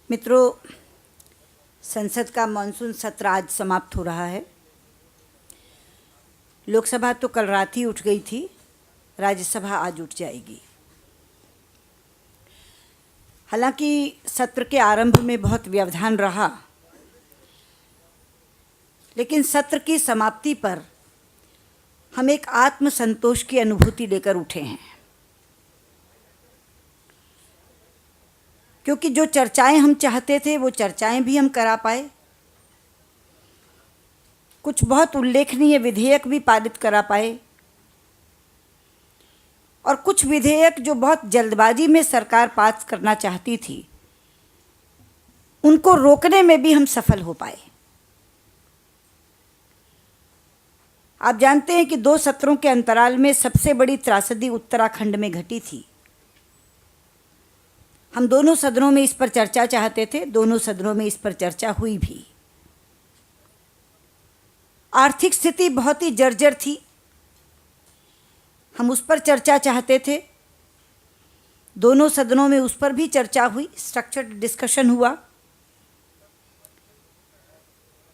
मित्रों, संसद का मानसून सत्र आज समाप्त हो रहा है। लोकसभा तो कल रात ही उठ गई थी, राज्यसभा आज उठ जाएगी। हालांकि सत्र के आरंभ में बहुत व्यवधान रहा, लेकिन सत्र की समाप्ति पर हम एक आत्मसंतोष की अनुभूति लेकर उठे हैं, क्योंकि जो चर्चाएं हम चाहते थे वो चर्चाएं भी हम करा पाए। कुछ बहुत उल्लेखनीय विधेयक भी पारित करा पाए और कुछ विधेयक जो बहुत जल्दबाजी में सरकार पास करना चाहती थी, उनको रोकने में भी हम सफल हो पाए। आप जानते हैं कि 2 सत्रों के अंतराल में सबसे बड़ी त्रासदी उत्तराखंड में घटी थी। हम दोनों सदनों में इस पर चर्चा चाहते थे, दोनों सदनों में इस पर चर्चा हुई भी। आर्थिक स्थिति बहुत ही जर्जर थी, हम उस पर चर्चा चाहते थे, दोनों सदनों में उस पर भी चर्चा हुई, स्ट्रक्चर्ड डिस्कशन हुआ।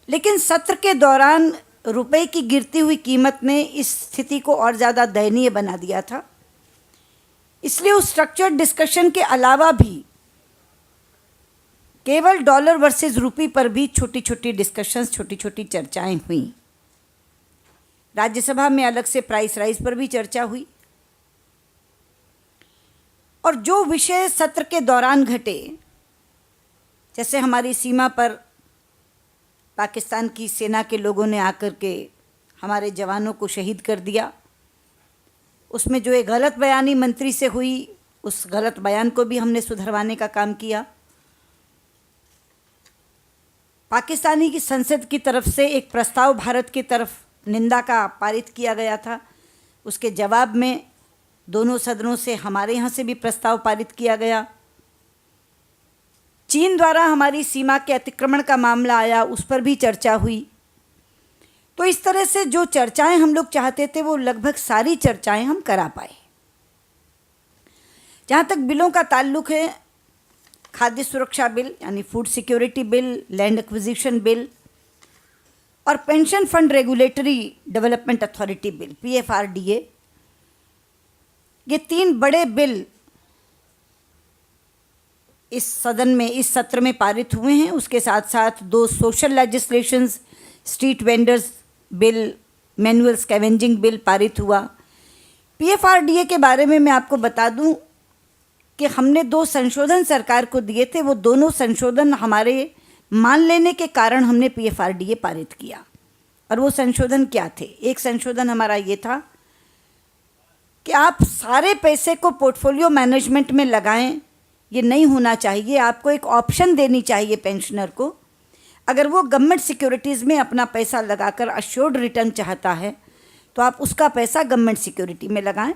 लेकिन सत्र के दौरान रुपए की गिरती हुई कीमत ने इस स्थिति को और ज़्यादा दयनीय बना दिया था। इसलिए उस स्ट्रक्चर्ड डिस्कशन के अलावा भी केवल डॉलर वर्सेस रूपी पर भी छोटी छोटी डिस्कशंस, छोटी छोटी चर्चाएं हुई। राज्यसभा में अलग से प्राइस राइज पर भी चर्चा हुई। और जो विषय सत्र के दौरान घटे, जैसे हमारी सीमा पर पाकिस्तान की सेना के लोगों ने आकर के हमारे जवानों को शहीद कर दिया, उसमें जो एक गलत बयानी मंत्री से हुई, उस गलत बयान को भी हमने सुधरवाने का काम किया। पाकिस्तानी की संसद की तरफ से एक प्रस्ताव भारत की तरफ निंदा का पारित किया गया था, उसके जवाब में दोनों सदनों से हमारे यहाँ से भी प्रस्ताव पारित किया गया। चीन द्वारा हमारी सीमा के अतिक्रमण का मामला आया, उस पर भी चर्चा हुई। तो इस तरह से जो चर्चाएं हम लोग चाहते थे वो लगभग सारी चर्चाएं हम करा पाए। जहाँ तक बिलों का ताल्लुक है, खाद्य सुरक्षा बिल यानी food security bill, land acquisition bill और pension fund regulatory development authority bill PFRDA, ये 3 बड़े बिल इस सदन में, इस सत्र में पारित हुए हैं। उसके साथ साथ 2 social legislations, street vendors bill, manual scavenging bill पारित हुआ। PFRDA के बारे में मैं आपको बता दूं कि हमने 2 संशोधन सरकार को दिए थे, वो दोनों संशोधन हमारे मान लेने के कारण हमने PFRDA पारित किया। और वो संशोधन क्या थे? एक संशोधन हमारा ये था कि आप सारे पैसे को पोर्टफोलियो मैनेजमेंट में लगाएं, ये नहीं होना चाहिए। आपको एक ऑप्शन देनी चाहिए पेंशनर को, अगर वो गवर्नमेंट सिक्योरिटीज़ में अपना पैसा लगाकर अश्योर्ड रिटर्न चाहता है तो आप उसका पैसा गवर्नमेंट सिक्योरिटी में लगाएं।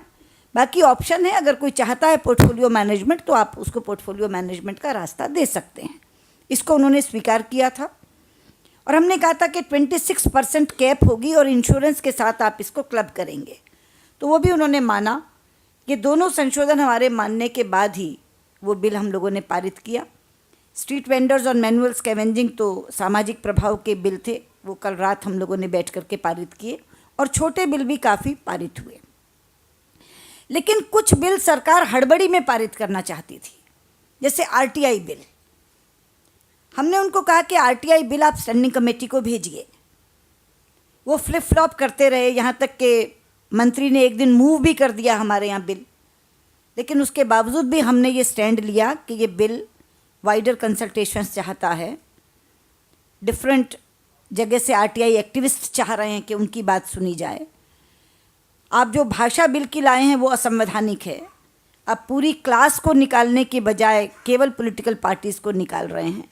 बाकी ऑप्शन है, अगर कोई चाहता है पोर्टफोलियो मैनेजमेंट तो आप उसको पोर्टफोलियो मैनेजमेंट का रास्ता दे सकते हैं। इसको उन्होंने स्वीकार किया था और हमने कहा था कि 26% कैप होगी और इंश्योरेंस के साथ आप इसको क्लब करेंगे, तो वो भी उन्होंने माना। ये दोनों संशोधन हमारे मानने के बाद ही वो बिल हम लोगों ने पारित किया। स्ट्रीट वेंडर्स और मैनुअल स्कैवेंजिंग तो सामाजिक प्रभाव के बिल थे, वो कल रात हम लोगों ने बैठ करके पारित किए और छोटे बिल भी काफ़ी पारित हुए। लेकिन कुछ बिल सरकार हड़बड़ी में पारित करना चाहती थी, जैसे RTI बिल। हमने उनको कहा कि RTI बिल आप स्टैंडिंग कमेटी को भेजिए। वो फ्लिप फ्लॉप करते रहे, यहाँ तक कि मंत्री ने एक दिन मूव भी कर दिया हमारे यहाँ बिल। लेकिन उसके बावजूद भी हमने ये स्टैंड लिया कि ये बिल वाइडर कंसल्टेशंस चाहता है। डिफरेंट जगह से RTI एक्टिविस्ट चाह रहे हैं कि उनकी बात सुनी जाए। आप जो भाषा बिल की लाए हैं वो असंवैधानिक है। आप पूरी क्लास को निकालने के बजाय केवल पॉलिटिकल पार्टीज़ को निकाल रहे हैं,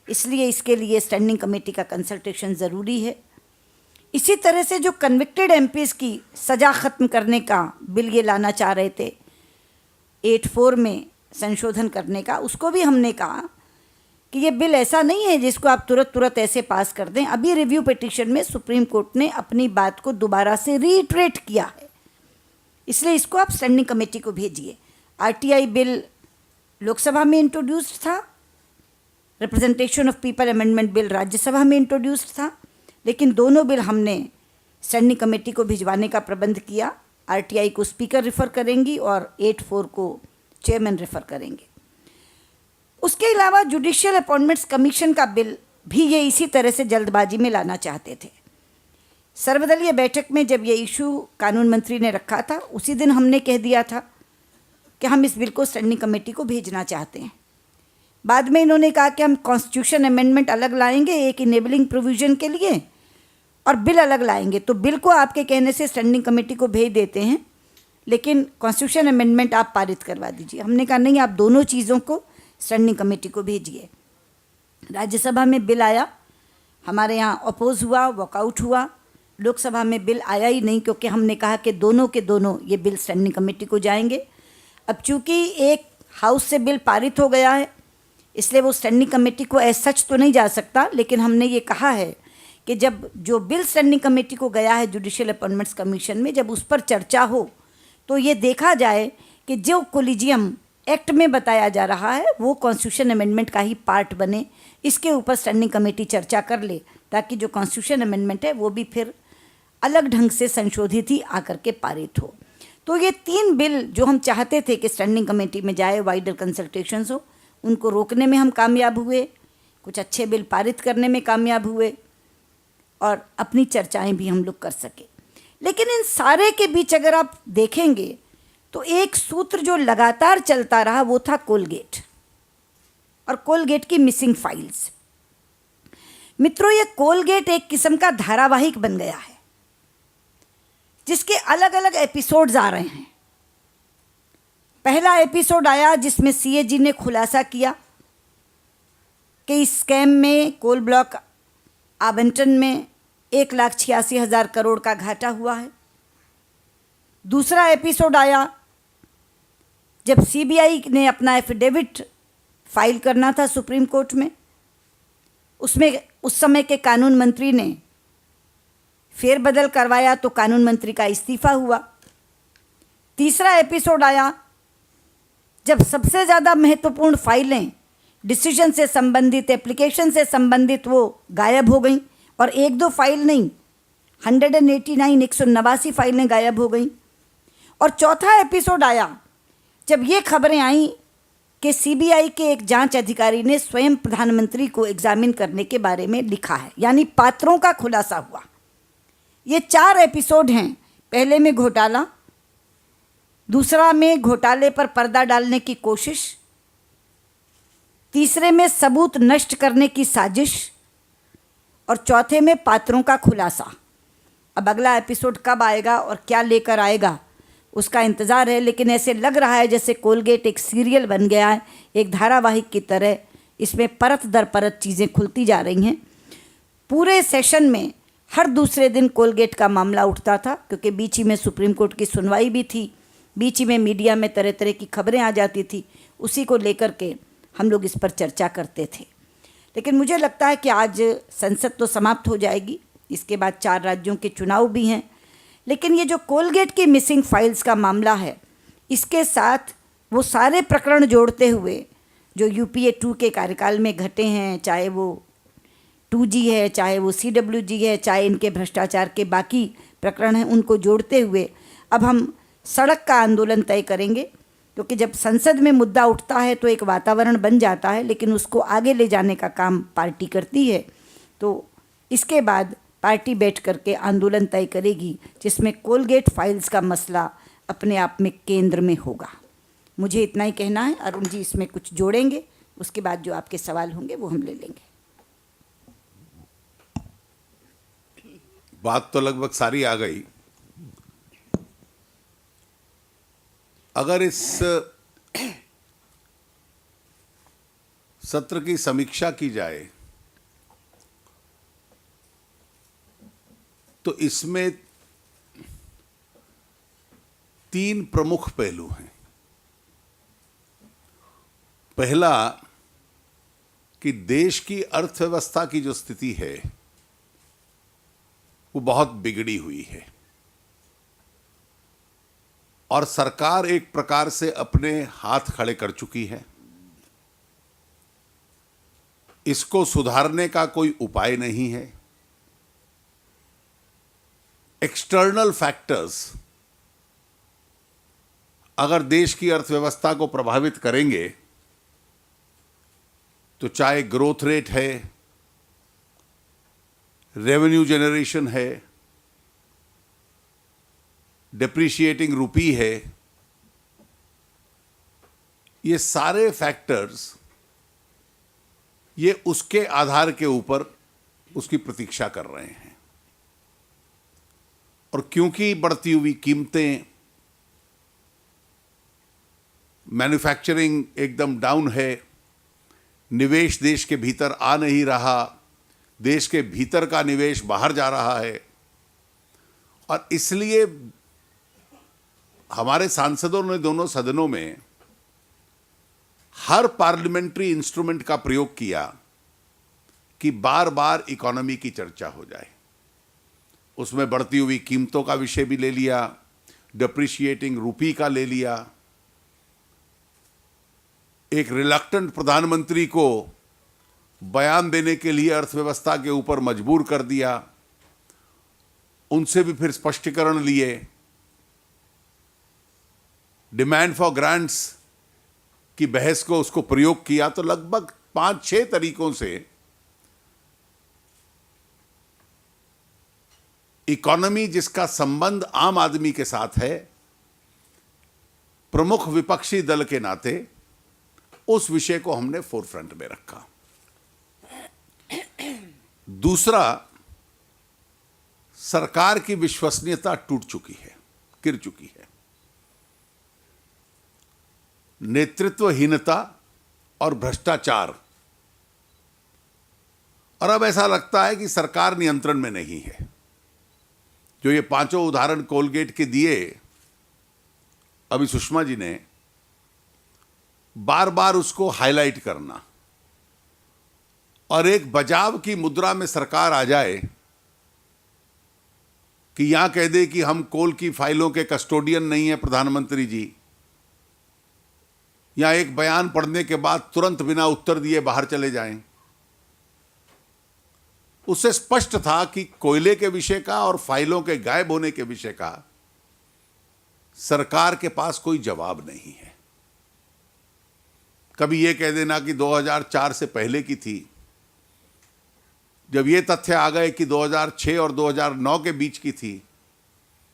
इसलिए इसके लिए स्टैंडिंग कमेटी का कंसल्टेशन ज़रूरी है। इसी तरह से जो कन्विक्टेड MPs की सज़ा ख़त्म करने का बिल ये लाना चाह रहे थे, 84 में संशोधन करने का, उसको भी हमने कहा कि ये बिल ऐसा नहीं है जिसको आप तुरंत ऐसे पास कर दें। अभी रिव्यू पिटीशन में सुप्रीम कोर्ट ने अपनी बात को दोबारा से रीइटरेट किया है, इसलिए इसको आप स्टैंडिंग कमेटी को भेजिए। RTI बिल लोकसभा में इंट्रोड्यूस्ड था, representation of people amendment bill Rajya Sabha में इंट्रोड्यूस्ड था, लेकिन दोनों बिल हमने स्टैंडिंग कमेटी को भिजवाने का प्रबंध किया। आरटीआई को स्पीकर रेफर करेंगी और 8-4 को चेयरमैन रेफर करेंगे। उसके अलावा जुडिशियल अपॉइंटमेंट्स कमीशन का बिल भी ये इसी तरह से जल्दबाजी में लाना चाहते थे। सर्वदलीय बैठक में जब ये इशू कानून मंत्री ने रखा था, उसी दिन हमने कह दिया था कि हम इस बिल को स्टैंडिंग कमेटी को भेजना चाहते हैं। बाद में इन्होंने कहा कि हम कॉन्स्टिट्यूशन अमेंडमेंट अलग लाएंगे एक इनेबलिंग प्रोविज़न के लिए और बिल अलग लाएंगे। तो बिल को आपके कहने से स्टैंडिंग कमेटी को भेज देते हैं, लेकिन कॉन्स्टिट्यूशन अमेंडमेंट आप पारित करवा दीजिए। हमने कहा नहीं, आप दोनों चीज़ों को स्टैंडिंग कमेटी को भेजिए। राज्यसभा में बिल आया, हमारे यहाँ अपोज हुआ, वॉकआउट हुआ। लोकसभा में बिल आया ही नहीं, क्योंकि हमने कहा कि दोनों के दोनों ये बिल स्टैंडिंग कमेटी को जाएंगे। अब चूँकि एक हाउस से बिल पारित हो गया है, इसलिए वो स्टैंडिंग कमेटी को एज सच तो नहीं जा सकता, लेकिन हमने ये कहा है कि जब जो बिल स्टैंडिंग कमेटी को गया है जुडिशियल अपॉइंटमेंट्स कमीशन में, जब उस पर चर्चा हो तो ये देखा जाए कि जो कोलिजियम एक्ट में बताया जा रहा है वो कॉन्स्टिट्यूशन अमेंडमेंट का ही पार्ट बने। इसके ऊपर स्टैंडिंग कमेटी चर्चा कर ले, ताकि जो कॉन्स्टिट्यूशन अमेंडमेंट है वो भी फिर अलग ढंग से संशोधित ही आकर के पारित हो। तो ये 3 बिल जो हम चाहते थे कि स्टैंडिंग कमेटी में जाए, वाइडर कंसल्टेशंस हो, उनको रोकने में हम कामयाब हुए, कुछ अच्छे बिल पारित करने में कामयाब हुए और अपनी चर्चाएं भी हम लोग कर सके। लेकिन इन सारे के बीच अगर आप देखेंगे तो एक सूत्र जो लगातार चलता रहा वो था कोलगेट और कोलगेट की मिसिंग फाइल्स। मित्रों, ये कोलगेट एक किस्म का धारावाहिक बन गया है जिसके अलग अलग एपिसोड्स आ रहे हैं। पहला एपिसोड आया जिसमें सीएजी ने खुलासा किया कि इस स्कैम में कोल ब्लॉक आवंटन में 1,86,000 करोड़ का घाटा हुआ है। दूसरा एपिसोड आया जब सीबीआई ने अपना एफिडेविट फाइल करना था सुप्रीम कोर्ट में, उसमें उस समय के कानून मंत्री ने फेरबदल करवाया तो कानून मंत्री का इस्तीफा हुआ। तीसरा एपिसोड आया जब सबसे ज़्यादा महत्वपूर्ण फाइलें डिसीजन से संबंधित, एप्लीकेशन से संबंधित वो गायब हो गई और 1-2 फाइल नहीं, 189 फाइलें गायब हो गई। और चौथा एपिसोड आया जब ये खबरें आई कि सीबीआई के एक जांच अधिकारी ने स्वयं प्रधानमंत्री को एग्जामिन करने के बारे में लिखा है, यानी पात्रों का खुलासा हुआ। ये 4 एपिसोड हैं। पहले में घोटाला, दूसरा में घोटाले पर पर्दा डालने की कोशिश, तीसरे में सबूत नष्ट करने की साजिश और चौथे में पात्रों का खुलासा। अब अगला एपिसोड कब आएगा और क्या लेकर आएगा उसका इंतज़ार है, लेकिन ऐसे लग रहा है जैसे कोलगेट एक सीरियल बन गया है, एक धारावाहिक की तरह। इसमें परत दर परत चीज़ें खुलती जा रही हैं। पूरे सेशन में हर दूसरे दिन कोलगेट का मामला उठता था, क्योंकि बीच ही में सुप्रीम कोर्ट की सुनवाई भी थी, बीच ही में मीडिया में तरह तरह की खबरें आ जाती थी, उसी को लेकर के हम लोग इस पर चर्चा करते थे। लेकिन मुझे लगता है कि आज संसद तो समाप्त हो जाएगी, इसके बाद 4 राज्यों के चुनाव भी हैं, लेकिन ये जो कोलगेट की मिसिंग फाइल्स का मामला है, इसके साथ वो सारे प्रकरण जोड़ते हुए जो यूपीए 2 के कार्यकाल में घटे हैं, चाहे वो 2G है, चाहे वो CWG है, चाहे इनके भ्रष्टाचार के बाकी प्रकरण हैं, उनको जोड़ते हुए अब हम सड़क का आंदोलन तय करेंगे। क्योंकि जब संसद में मुद्दा उठता है तो एक वातावरण बन जाता है, लेकिन उसको आगे ले जाने का काम पार्टी करती है। तो इसके बाद पार्टी बैठ करके आंदोलन तय करेगी, जिसमें कोलगेट फाइल्स का मसला अपने आप में केंद्र में होगा। मुझे इतना ही कहना है। अरुण जी इसमें कुछ जोड़ेंगे, उसके बाद जो आपके सवाल होंगे वो हम ले लेंगे। बात तो लगभग सारी आ गई। अगर इस सत्र की समीक्षा की जाए तो इसमें 3 प्रमुख पहलू हैं। पहला कि देश की अर्थव्यवस्था की जो स्थिति है वो बहुत बिगड़ी हुई है और सरकार एक प्रकार से अपने हाथ खड़े कर चुकी है। इसको सुधारने का कोई उपाय नहीं है। एक्सटर्नल फैक्टर्स अगर देश की अर्थव्यवस्था को प्रभावित करेंगे तो चाहे ग्रोथ रेट है, रेवेन्यू जनरेशन है, डेप्रिशिएटिंग रुपी है, ये सारे फैक्टर्स ये उसके आधार के ऊपर उसकी प्रतीक्षा कर रहे हैं। और क्योंकि बढ़ती हुई कीमतें, मैन्युफैक्चरिंग एकदम डाउन है, निवेश देश के भीतर आ नहीं रहा, देश के भीतर का निवेश बाहर जा रहा है, और इसलिए हमारे सांसदों ने दोनों सदनों में हर पार्लियामेंट्री इंस्ट्रूमेंट का प्रयोग किया कि बार बार इकोनॉमी की चर्चा हो जाए। उसमें बढ़ती हुई कीमतों का विषय भी ले लिया, डेप्रिशिएटिंग रुपी का ले लिया, एक रिलक्टेंट प्रधानमंत्री को बयान देने के लिए अर्थव्यवस्था के ऊपर मजबूर कर दिया, उनसे भी फिर स्पष्टीकरण लिए, डिमांड फॉर ग्रांट्स की बहस को उसको प्रयोग किया। तो लगभग 5-6 तरीकों से इकोनॉमी जिसका संबंध आम आदमी के साथ है, प्रमुख विपक्षी दल के नाते उस विषय को हमने फोरफ्रंट में रखा। दूसरा, सरकार की विश्वसनीयता टूट चुकी है, गिर चुकी है। नेतृत्वहीनता और भ्रष्टाचार, और अब ऐसा लगता है कि सरकार नियंत्रण में नहीं है। जो ये 5 उदाहरण कोलगेट के दिए अभी सुषमा जी ने, बार बार उसको हाईलाइट करना और एक बचाव की मुद्रा में सरकार आ जाए कि यहां कह दे कि हम कोल की फाइलों के कस्टोडियन नहीं है प्रधानमंत्री जी, या एक बयान पढ़ने के बाद तुरंत बिना उत्तर दिए बाहर चले जाएं। उससे स्पष्ट था कि कोयले के विषय का और फाइलों के गायब होने के विषय का सरकार के पास कोई जवाब नहीं है। कभी यह कह देना कि 2004 से पहले की थी। जब ये तथ्य आ गए कि 2006 और 2009 के बीच की थी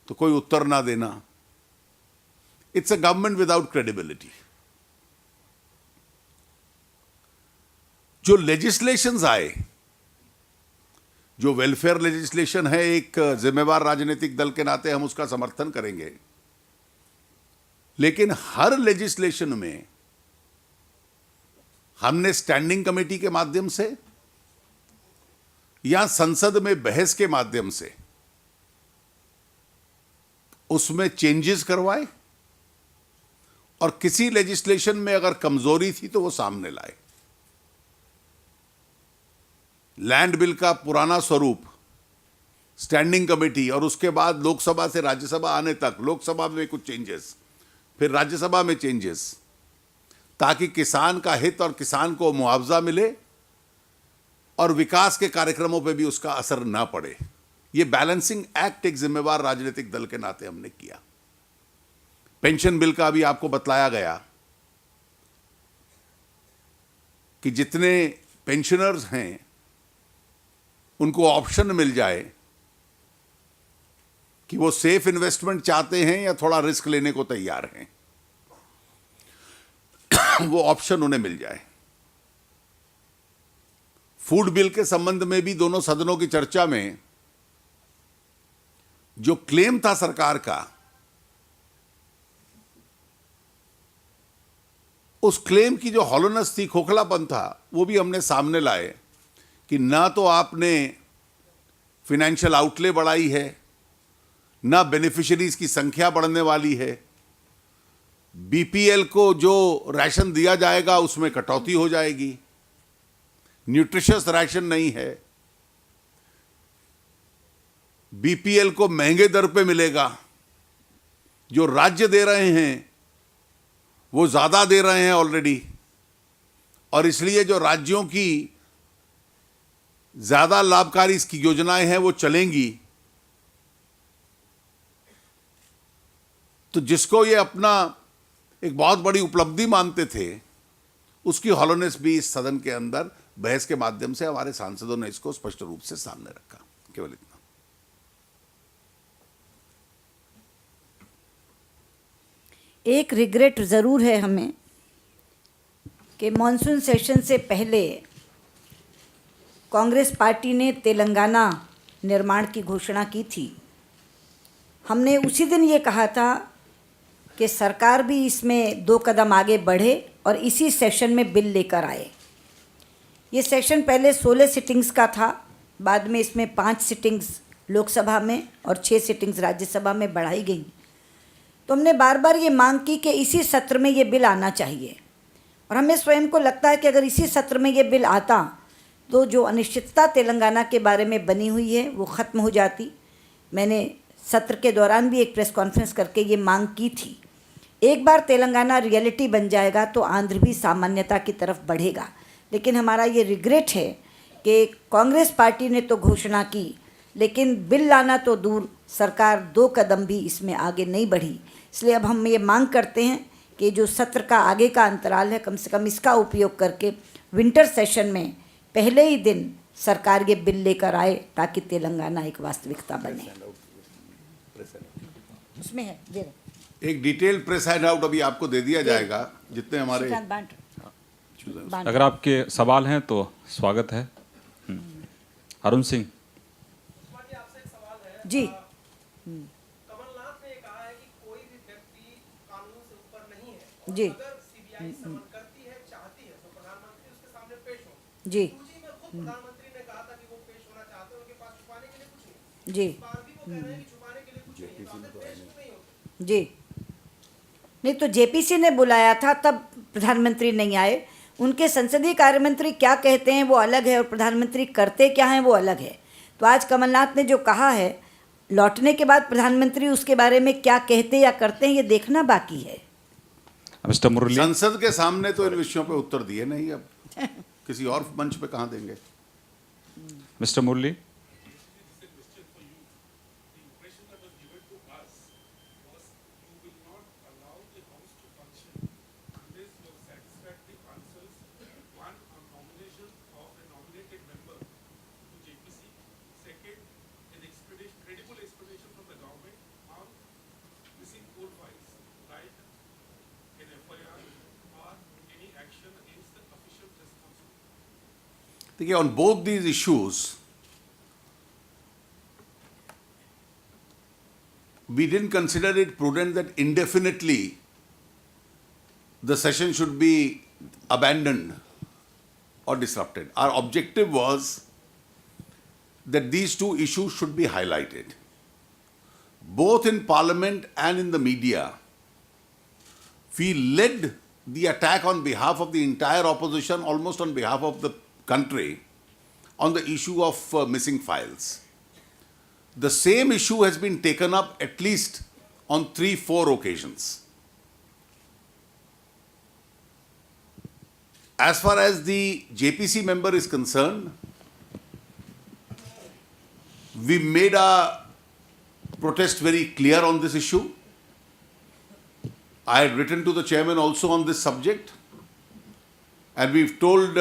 तो कोई उत्तर ना देना। It's a government without credibility. जो लेजिस्लेशंस आए, जो वेलफेयर लेजिस्लेशन है, एक जिम्मेवार राजनीतिक दल के नाते हम उसका समर्थन करेंगे, लेकिन हर लेजिस्लेशन में हमने स्टैंडिंग कमेटी के माध्यम से या संसद में बहस के माध्यम से उसमें चेंजेस करवाए, और किसी लेजिस्लेशन में अगर कमजोरी थी तो वो सामने लाए। लैंड बिल का पुराना स्वरूप, स्टैंडिंग कमेटी, और उसके बाद लोकसभा से राज्यसभा आने तक, लोकसभा में कुछ चेंजेस, फिर राज्यसभा में चेंजेस, ताकि किसान का हित और किसान को मुआवजा मिले और विकास के कार्यक्रमों पे भी उसका असर ना पड़े। ये बैलेंसिंग एक्ट एक जिम्मेवार राजनीतिक दल के नाते हमने किया। पेंशन बिल का भी आपको बतलाया गया कि जितने पेंशनर्स हैं उनको ऑप्शन मिल जाए कि वो सेफ इन्वेस्टमेंट चाहते हैं या थोड़ा रिस्क लेने को तैयार हैं, वो ऑप्शन उन्हें मिल जाए। फूड बिल के संबंध में भी दोनों सदनों की चर्चा में जो क्लेम था सरकार का, उस क्लेम की जो हॉलोनेस थी, खोखलापन था, वो भी हमने सामने लाए कि ना तो आपने फाइनेंशियल आउटले बढ़ाई है, ना बेनिफिशियरीज की संख्या बढ़ने वाली है, बीपीएल को जो राशन दिया जाएगा उसमें कटौती हो जाएगी, न्यूट्रिशियस राशन नहीं है, बीपीएल को महंगे दर पे मिलेगा, जो राज्य दे रहे हैं वो ज्यादा दे रहे हैं ऑलरेडी, और इसलिए जो राज्यों की ज्यादा लाभकारी इसकी योजनाएं हैं वो चलेंगी, तो जिसको ये अपना एक बहुत बड़ी उपलब्धि मानते थे उसकी हॉलोनेस भी इस सदन के अंदर बहस के माध्यम से हमारे सांसदों ने इसको स्पष्ट रूप से सामने रखा। केवल इतना। एक रिग्रेट ज़रूर है हमें कि मॉनसून सेशन से पहले कांग्रेस पार्टी ने तेलंगाना निर्माण की घोषणा की थी। हमने उसी दिन ये कहा था कि सरकार भी इसमें 2 कदम आगे बढ़े और इसी सेशन में बिल लेकर आए। ये सेशन पहले 16 सिटिंग्स का था, बाद में इसमें 5 सिटिंग्स लोकसभा में और 6 सिटिंग्स राज्यसभा में बढ़ाई गई। तो हमने बार बार ये मांग की कि इसी सत्र में ये बिल आना चाहिए, और हमें स्वयं को लगता है कि अगर इसी सत्र में ये बिल आता तो जो अनिश्चितता तेलंगाना के बारे में बनी हुई है वो ख़त्म हो जाती। मैंने सत्र के दौरान भी एक प्रेस कॉन्फ्रेंस करके ये मांग की थी। एक बार तेलंगाना रियलिटी बन जाएगा तो आंध्र भी सामान्यता की तरफ बढ़ेगा। लेकिन हमारा ये रिग्रेट है कि कांग्रेस पार्टी ने तो घोषणा की, लेकिन बिल लाना तो दूर, सरकार 2 कदम भी इसमें आगे नहीं बढ़ी। इसलिए अब हम ये मांग करते हैं कि जो सत्र का आगे का अंतराल है, कम से कम इसका उपयोग करके विंटर सेशन में पहले ही दिन सरकार ये बिल लेकर आए ताकि तेलंगाना एक वास्तविकता बने। उसमें है दे रहे। एक डिटेल प्रेस हैंडआउट अभी आपको दे दिया जाएगा जितने हमारे। अगर आपके सवाल हैं तो स्वागत है। अरुण सिंह जी। कमलनाथ ने कहा है कि कोई भी व्यक्ति कानून से ऊपर नहीं है। जी। अगर सीबीआई समन करती है, चाहती है, तो प्रधानमंत्री उसके सामने पेश हो। जी। सूची में खुद प्रधानमंत्री ने कहा था कि वो पेश होना चाहते हैं, उनके पास छुपाने के लिए कुछ नहीं। जी। इस बार भी वो कह रहे हैं कि छुपाने के लिए कुछ नहीं है, तो आखिर पेश क्यों नहीं होते? जी नहीं, तो जेपीसी ने बुलाया था तब प्रधानमंत्री नहीं आए। उनके संसदीय कार्य मंत्री क्या कहते हैं वो अलग है और प्रधानमंत्री करते क्या हैं वो अलग है। तो आज कमलनाथ ने जो कहा है, लौटने के बाद प्रधानमंत्री उसके बारे में क्या कहते या करते हैं ये देखना बाकी है। मिस्टर मुरली, संसद के सामने तो इन विषयों पे उत्तर दिए नहीं, अब किसी और मंच पे कहाँ देंगे। मिस्टर मुरली, देखिए, on both these issues we didn't consider it prudent that indefinitely the session should be abandoned or disrupted. Our objective was that these 2 issues should be highlighted, both in parliament and in the media. We led the attack on behalf of the entire opposition, almost on behalf of the country, on the issue of missing files. The same issue has been taken up at least on 3-4 occasions. As far as the JPC member is concerned, we made our protest very clear on this issue. I had written to the chairman also on this subject, and we've told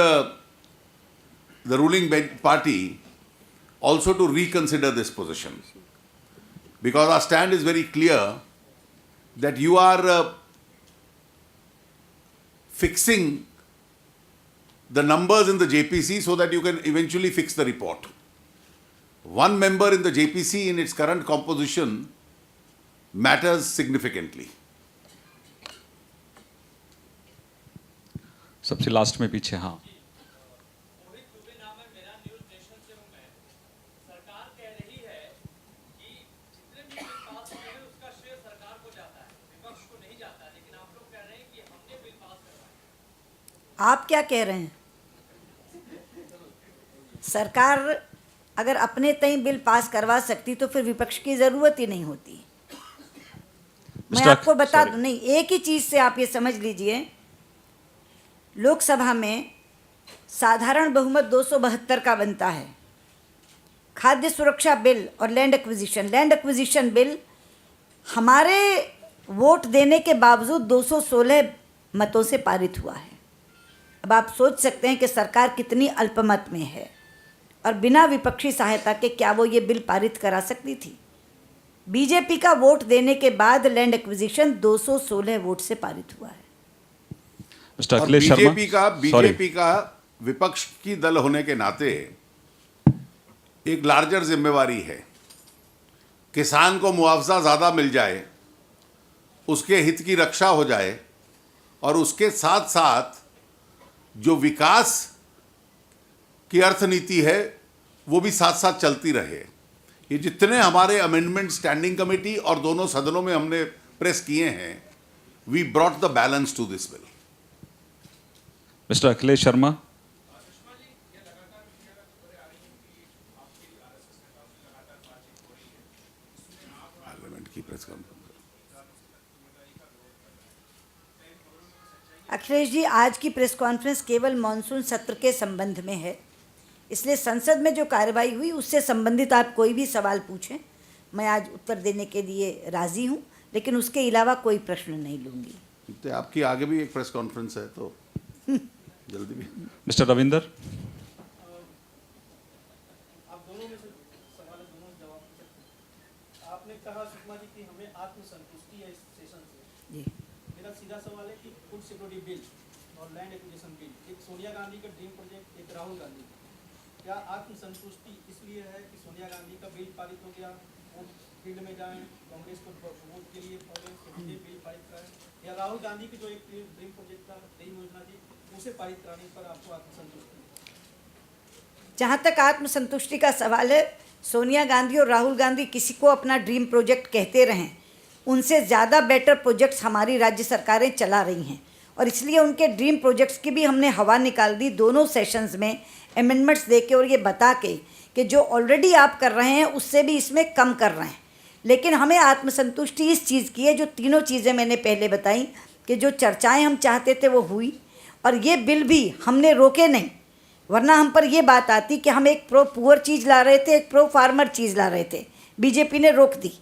the ruling party also to reconsider this position, because our stand is very clear that you are fixing the numbers in the JPC so that you can eventually fix the report. One member in the JPC in its current composition matters significantly. सबसे last में पीछे। हाँ, आप क्या कह रहे हैं? सरकार अगर अपने तय बिल पास करवा सकती तो फिर विपक्ष की ज़रूरत ही नहीं होती। मैं आपको बता दूं, नहीं, एक ही चीज़ से आप ये समझ लीजिए, लोकसभा में साधारण बहुमत 272 का बनता है खाद्य सुरक्षा बिल और लैंड एक्विजिशन बिल हमारे वोट देने के बावजूद 216 मतों से पारित हुआ है। अब आप सोच सकते हैं कि सरकार कितनी अल्पमत में है और बिना विपक्षी सहायता के क्या वो ये बिल पारित करा सकती थी। बीजेपी का वोट देने के बाद लैंड एक्विजिशन 216 वोट से पारित हुआ है। मिस्टर और अखिलेश शर्मा, बीजेपी का विपक्ष की दल होने के नाते एक लार्जर जिम्मेवारी है। किसान को मुआवजा ज़्यादा मिल जाए, उसके हित की रक्षा हो जाए और उसके साथ साथ जो विकास की अर्थनीति है वो भी साथ साथ चलती रहे। ये जितने हमारे अमेंडमेंट स्टैंडिंग कमेटी और दोनों सदनों में हमने प्रेस किए हैं, we brought the balance to this bill. Mister Akhilesh Sharma, parliament की प्रेस कॉन्फ्रेंस। अखिलेश जी, आज की प्रेस कॉन्फ्रेंस केवल मॉनसून सत्र के संबंध में है, इसलिए संसद में जो कार्रवाई हुई उससे संबंधित आप कोई भी सवाल पूछें, मैं आज उत्तर देने के लिए राज़ी हूं, लेकिन उसके अलावा कोई प्रश्न नहीं लूँगी। तो आपकी आगे भी एक प्रेस कॉन्फ्रेंस है तो जल्दी भी। मिस्टर रविंदर, आप दोनों में से सवाल है, दोनों जवाब दे सकते हैं। आपने कहा सुषमा जी कि हमें आत्मसंतुष्टि है इस सेशन से। जी, मेरा सीधा सवाल है कि फूड सिक्योरिटी बिल और लैंड एक्विजिशन बिल, एक सोनिया गांधी का ड्रीम प्रोजेक्ट, एक राहुल गांधी का। क्या आत्मसंतुष्टि इसलिए है कि सोनिया गांधी का बिल पारित हो गया, वो फील्ड में जाएं, कांग्रेस को वोट के लिए बिल पारित कराएं, या राहुल गांधी की जो एक ड्रीम प्रोजेक्ट था, ड्रीम योजना थी, उसे पारित कराने पर आपको आत्मसंतुष्टि? जहाँ तक आत्मसंतुष्टि का सवाल है, सोनिया गांधी और राहुल गांधी किसी को अपना ड्रीम प्रोजेक्ट कहते रहें, उनसे ज़्यादा बेटर प्रोजेक्ट्स हमारी राज्य सरकारें चला रही हैं और इसलिए उनके ड्रीम प्रोजेक्ट्स की भी हमने हवा निकाल दी दोनों सेशंस में, अमेंडमेंट्स दे के और ये बता के कि जो ऑलरेडी आप कर रहे हैं उससे भी इसमें कम कर रहे हैं। लेकिन हमें आत्मसंतुष्टि इस चीज़ की है, जो तीनों चीज़ें मैंने पहले बताई कि जो चर्चाएँ हम चाहते थे वो हुई और ये बिल भी हमने रोके नहीं, वरना हम पर ये बात आती कि हम एक प्रो पुअर चीज़ ला रहे थे, एक प्रो फार्मर चीज़ ला रहे थे, बीजेपी ने रोक दी।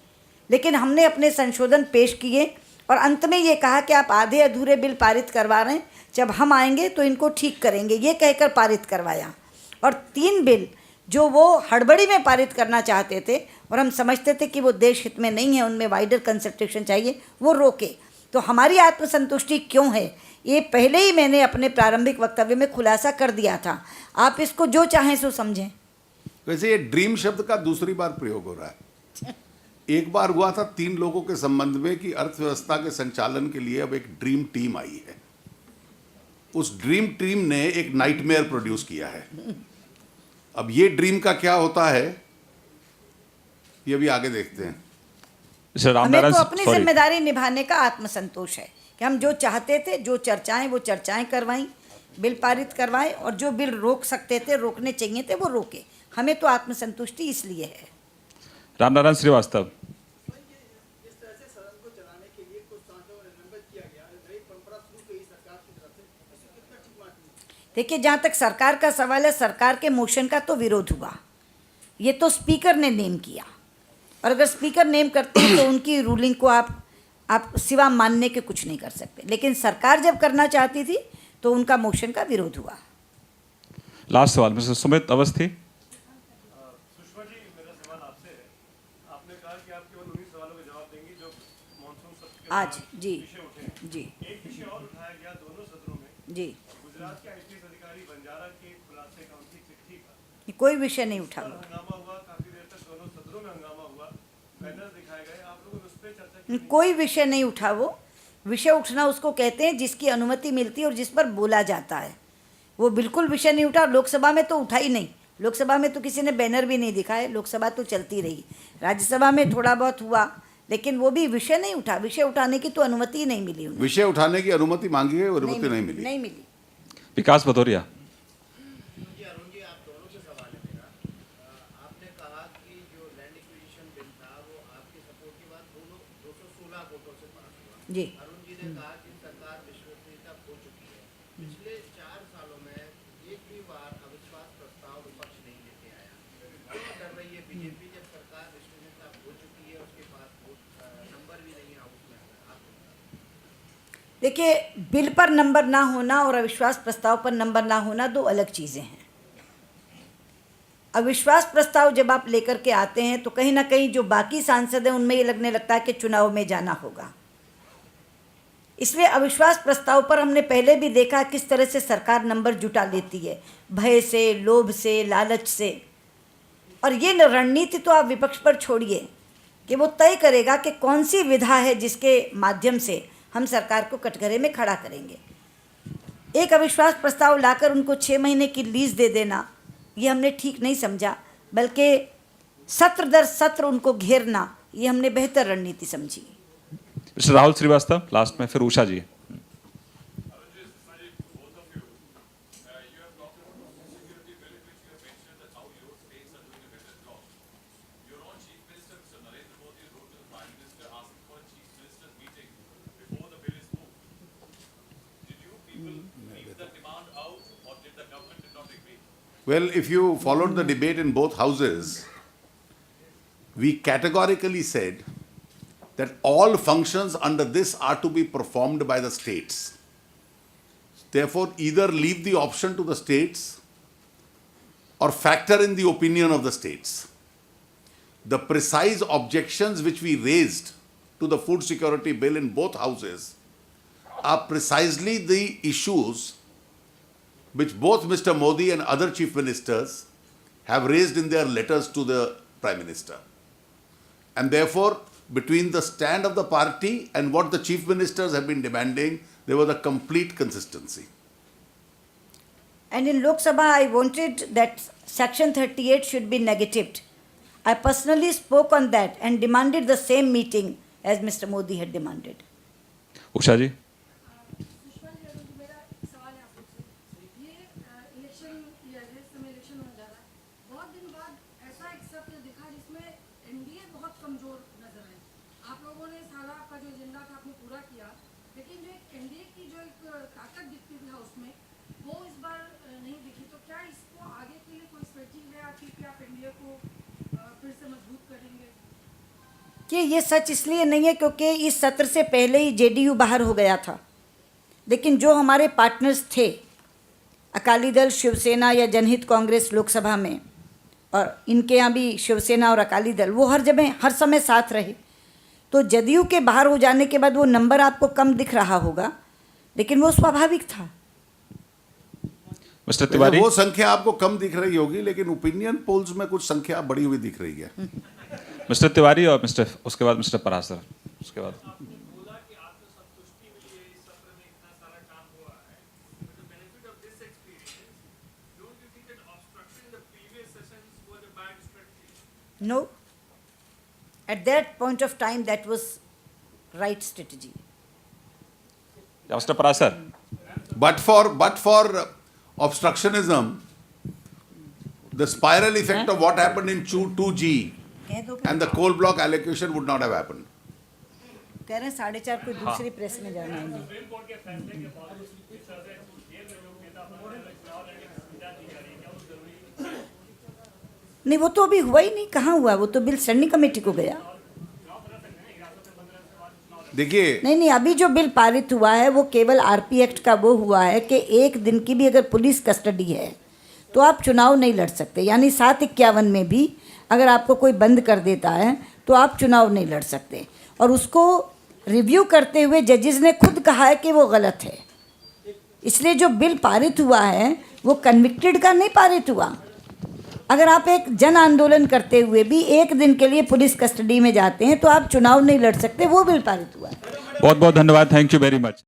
लेकिन हमने अपने संशोधन पेश किए और अंत में ये कहा कि आप आधे अधूरे बिल पारित करवा रहे हैं, जब हम आएंगे तो इनको ठीक करेंगे, ये कहकर पारित करवाया। और 3 बिल जो वो हड़बड़ी में पारित करना चाहते थे और हम समझते थे कि वो देश हित में नहीं है, उनमें वाइडर कंसल्टेशन चाहिए, वो रोके। तो हमारी आत्मसंतुष्टि क्यों है, ये पहले ही मैंने अपने प्रारंभिक वक्तव्य में खुलासा कर दिया था। आप इसको जो चाहें सो समझें। वैसे ये ड्रीम शब्द का दूसरी बार प्रयोग हो रहा है। एक बार हुआ था 3 लोगों के संबंध में कि अर्थव्यवस्था के संचालन के लिए अब एक ड्रीम टीम आई है। उस ड्रीम टीम ने एक नाइटमेयर प्रोड्यूस किया है। अब ये ड्रीम का क्या होता है ये भी आगे देखते हैं। हमें तो अपनी जिम्मेदारी निभाने का आत्मसंतोष है कि हम जो चाहते थे, जो चर्चाएं वो चर्चाएं करवाई, बिल पारित करवाए और जो बिल रोक सकते थे, रोकने चाहिए थे, वो रोके। हमें तो आत्मसंतुष्टि इसलिए है। रामनारायण श्रीवास्तव, इस तरह से सदन को चलाने के लिए कुछ सांसदों ने निलंबित किया गया, नई परंपरा शुरू की सरकार की तरफ से, इसे कितना ठीक मानती है? देखिए, जहाँ तक सरकार का सवाल है, सरकार के मोशन का तो विरोध हुआ, ये तो स्पीकर ने नेम किया और अगर स्पीकर नेम करते हैं तो उनकी रूलिंग को आप सिवा मानने के कुछ नहीं कर सकते। लेकिन सरकार जब करना चाहती थी तो उनका मोशन का विरोध हुआ। लास्ट सवाल मिस्टर सुमित अवस्थी। सुषमा जी, मेरा सवाल आपसे है। आपने कहा कि आप केवल उन्हीं सवालों के जवाब देंगी जो मॉनसून सत्र के आज जी विषय उठे हैं। जी एक विषय और उठाया गया दोनों सत्रों में, जी, गुजरात के आईपीएस अधिकारी बंजारा के खुलासे का उनकी चिट्ठी का कोई विषय नहीं उठा कल हुआ, हंगामा हुआ, काफी देर तक दोनों सत्रों में हंगामा हुआ, बैनर दिखाए गए, आप लोगों ने उस पर चर्चा की? कोई विषय नहीं उठा। वो विषय उठना उसको कहते हैं जिसकी अनुमति मिलती है और जिस पर बोला जाता है। वो बिल्कुल विषय नहीं उठा। लोकसभा में तो उठा ही नहीं, लोकसभा में तो किसी ने बैनर भी नहीं दिखाए, लोकसभा तो चलती रही। राज्यसभा में थोड़ा बहुत हुआ, लेकिन वो भी विषय नहीं उठा। विषय उठाने की तो अनुमति ही नहीं मिली उन्हें। विषय उठाने की अनुमति मांगी है, अनुमति नहीं मिली। नहीं मिली। विकास भदौरिया। अरुण जी, आप दोनों से सवाल है मेरा। आपने कहा कि जो लैंड एक्विजिशन बिल था वो आपके सपोर्ट के बाद 216 वोटों से पास हुआ। जी, अरुण जी ने कहा कि सरकार विश्वसनीयता खो चुकी है। पिछले 4 सालों में एक भी बार अविश्वास प्रस्ताव विपक्ष नहीं लेके आया। क्यों डर रही है देखिए, बिल पर नंबर ना होना और अविश्वास प्रस्ताव पर नंबर ना होना दो अलग चीज़ें हैं। अविश्वास प्रस्ताव जब आप लेकर के आते हैं तो कहीं ना कहीं जो बाकी सांसद हैं उनमें ये लगने लगता है कि चुनाव में जाना होगा। इसलिए अविश्वास प्रस्ताव पर हमने पहले भी देखा किस तरह से सरकार नंबर जुटा लेती है, भय से, लोभ से, लालच से। और ये रणनीति तो आप विपक्ष पर छोड़िए कि वो तय करेगा कि कौन सी विधा है जिसके माध्यम से हम सरकार को कटघरे में खड़ा करेंगे। एक अविश्वास प्रस्ताव लाकर उनको 6 महीने की लीज दे देना, ये हमने ठीक नहीं समझा, बल्कि सत्र दर सत्र उनको घेरना, ये हमने बेहतर रणनीति समझी। मिस्टर राहुल श्रीवास्तव लास्ट में, फिर उषा जी। Well, if you followed the debate in both houses, we categorically said that all functions under this are to be performed by the states. Therefore, either leave the option to the states or factor in the opinion of the states. The precise objections which we raised to the food security bill in both houses are precisely the issues which both Mr. Modi and other chief ministers have raised in their letters to the Prime Minister. And therefore, between the stand of the party and what the chief ministers have been demanding, there was a complete consistency. And in Lok Sabha, I wanted that Section 38 should be negatived. I personally spoke on that and demanded the same meeting as Mr. Modi had demanded. Usha जी। कि ये सच इसलिए नहीं है क्योंकि इस सत्र से पहले ही जेडीयू बाहर हो गया था, लेकिन जो हमारे पार्टनर्स थे अकाली दल, शिवसेना या जनहित कांग्रेस लोकसभा में, और इनके यहाँ भी शिवसेना और अकाली दल, वो हर जगह हर समय साथ रहे। तो जदयू के बाहर हो जाने के बाद वो नंबर आपको कम दिख रहा होगा, लेकिन वो स्वाभाविक था। मिस्टर तिवारी, वो संख्या आपको कम दिख रही होगी, लेकिन ओपिनियन पोल्स में कुछ संख्या बढ़ी हुई दिख रही है। मिस्टर तिवारी और उसके बाद मिस्टर परासर, उसके बाद। No, at that point of time that was right strategy. Mr. Parasar. But for obstructionism, the spiral effect of what happened in 2G and the coal block allocation would not have happened. कह रहे हैं 4:30 को दूसरी press में जाना है। नहीं, वो तो अभी हुआ ही नहीं। कहाँ हुआ? वो तो बिल स्टैंडिंग कमेटी को गया। देखिए, नहीं, अभी जो बिल पारित हुआ है वो केवल आरपी एक्ट का वो हुआ है कि 1 दिन की भी अगर पुलिस कस्टडी है तो आप चुनाव नहीं लड़ सकते। यानी 751 में भी अगर आपको कोई बंद कर देता है तो आप चुनाव नहीं लड़ सकते। और उसको रिव्यू करते हुए जजेस ने खुद कहा है कि वो गलत है। इसलिए जो बिल पारित हुआ है वो कन्विक्टेड का नहीं पारित हुआ। अगर आप एक जन आंदोलन करते हुए भी 1 दिन के लिए पुलिस कस्टडी में जाते हैं तो आप चुनाव नहीं लड़ सकते। वो बिल पारित हुआ है। बहुत बहुत धन्यवाद। Thank you very much.